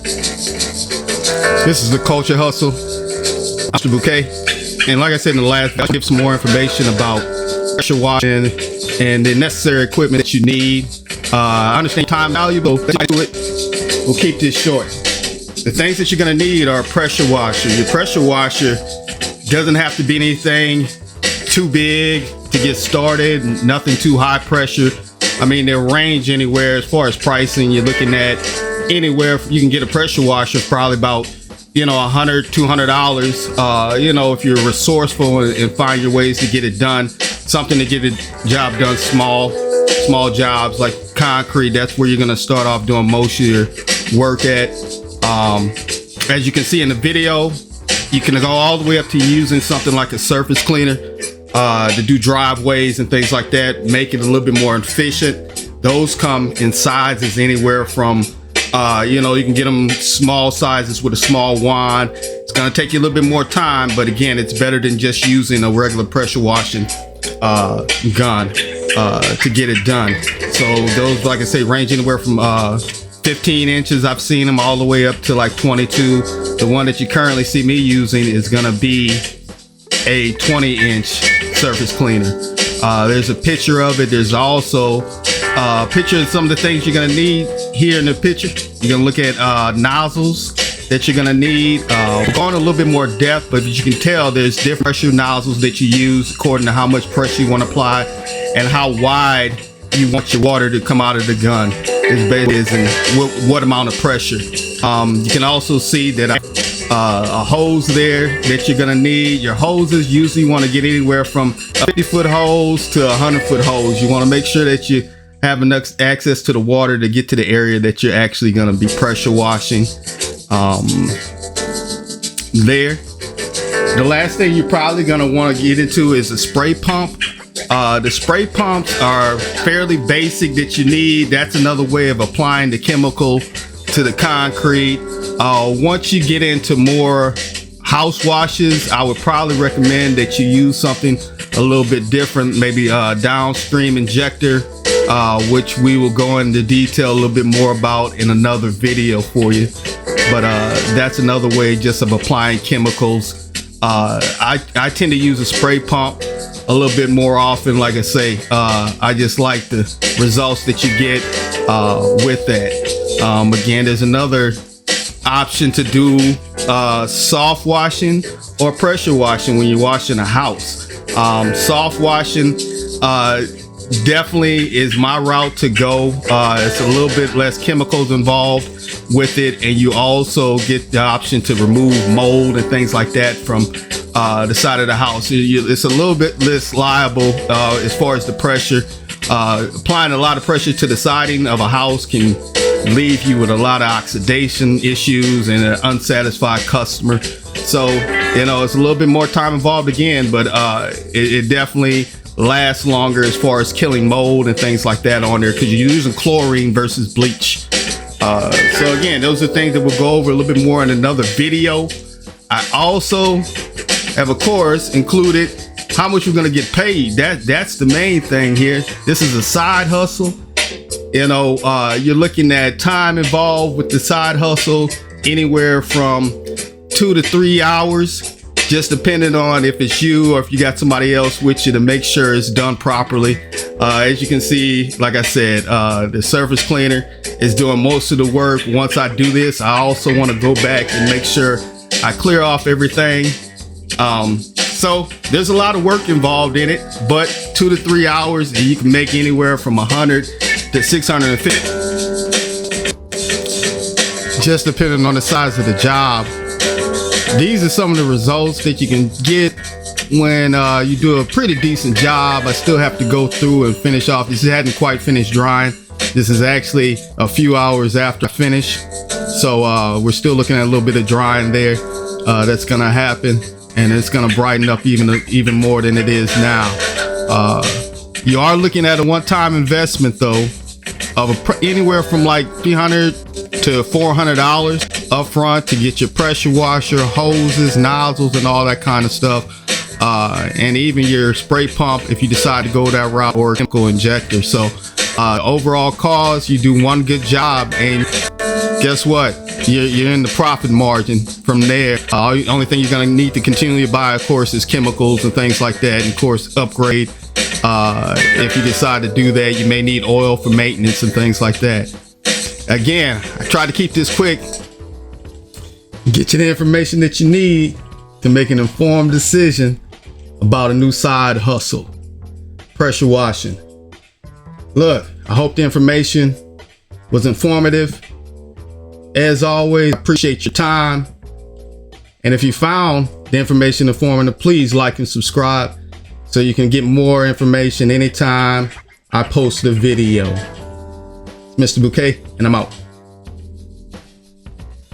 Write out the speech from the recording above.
This is the Culture Hustle. I'm Mr. Bouquet. And like I said in the last, I'll give some more information about pressure washing and the necessary equipment that you need. I understand time valuable, but to it, we'll keep this short. The things that you're going to need are a pressure washer. Your pressure washer doesn't have to be anything too big to get started, nothing too high pressure. I mean, they'll range anywhere as far as pricing. You're looking at anywhere you can get a pressure washer for probably about, $100, $200. If you're resourceful and find your ways to get it done, something to get the job done, small jobs like concrete. That's where you're going to start off doing most of your work at. As you can see in the video, you can go all the way up to using something like a surface cleaner to do driveways and things like that, make it a little bit more efficient. Those come in sizes anywhere from, you can get them small sizes with a small wand. It's going to take you a little bit more time, but again, it's better than just using a regular pressure washing gun to get it done. So those, like I say, range anywhere from 15 inches. I've seen them all the way up to like 22. The one that you currently see me using is going to be a 20-inch surface cleaner. There's a picture of it. There's also a picture of some of the things you're going to need here in the picture. You're going to look at nozzles that you're going to need. We're going a little bit more depth, but as you can tell, there's different pressure nozzles that you use according to how much pressure you want to apply and how wide you want your water to come out of the gun. And what amount of pressure. You can also see that a hose there that you're gonna need. Your hoses usually want to get anywhere from a 50-foot hose to a 100-foot hose. You want to make sure that you have enough access to the water to get to the area that you're actually gonna be pressure washing. There. The last thing you're probably gonna want to get into is a spray pump. The spray pumps are fairly basic that you need. That's another way of applying the chemical to the concrete. Once you get into more house washes, I would probably recommend that you use something a little bit different, maybe a downstream injector, which we will go into detail a little bit more about in another video for you. But that's another way just of applying chemicals. I tend to use a spray pump a little bit more often. Like I say, I just like the results that you get with that. Again, there's another option to do soft washing or pressure washing when you're washing a house. Soft washing definitely is my route to go. It's a little bit less chemicals involved with it, and you also get the option to remove mold and things like that from the side of the house. It's a little bit less liable as far as the pressure. Applying a lot of pressure to the siding of a house can leave you with a lot of oxidation issues and an unsatisfied customer. So, it's a little bit more time involved again, but it definitely lasts longer as far as killing mold and things like that on there because you're using chlorine versus bleach. So again, those are things that we'll go over a little bit more in another video. I also have, of course, included how much you're going to get paid. That's the main thing here. This is a side hustle. You're looking at time involved with the side hustle, anywhere from 2 to 3 hours, just depending on if it's you or if you got somebody else with you to make sure it's done properly. As you can see, like I said, the surface cleaner is doing most of the work. Once I do this, I also want to go back and make sure I clear off everything. So there's a lot of work involved in it, but 2 to 3 hours, and you can make anywhere from 100 to 650, just depending on the size of the job. These are some of the results that you can get when you do a pretty decent job. I still have to go through and finish off. This hadn't quite finished drying. This is actually a few hours after I finish. So we're still looking at a little bit of drying there. That's gonna happen, and it's gonna brighten up even more than it is now. You are looking at a one-time investment though of anywhere from like $300 to $400 up front to get your pressure washer, hoses, nozzles, and all that kind of stuff. And even your spray pump if you decide to go that route, or a chemical injector. So overall cost, you do one good job, and guess what? you're in the profit margin from there. Only thing you're going to need to continually buy, of course, is chemicals and things like that. And of course, upgrade. If you decide to do that, you may need oil for maintenance and things like that. Again, I try to keep this quick. Get you the information that you need to make an informed decision about a new side hustle. Pressure washing. Look, I hope the information was informative. As always, appreciate your time. And if you found the information informative, please like and subscribe so you can get more information anytime I post a video. It's Mr. Bouquet, and I'm out.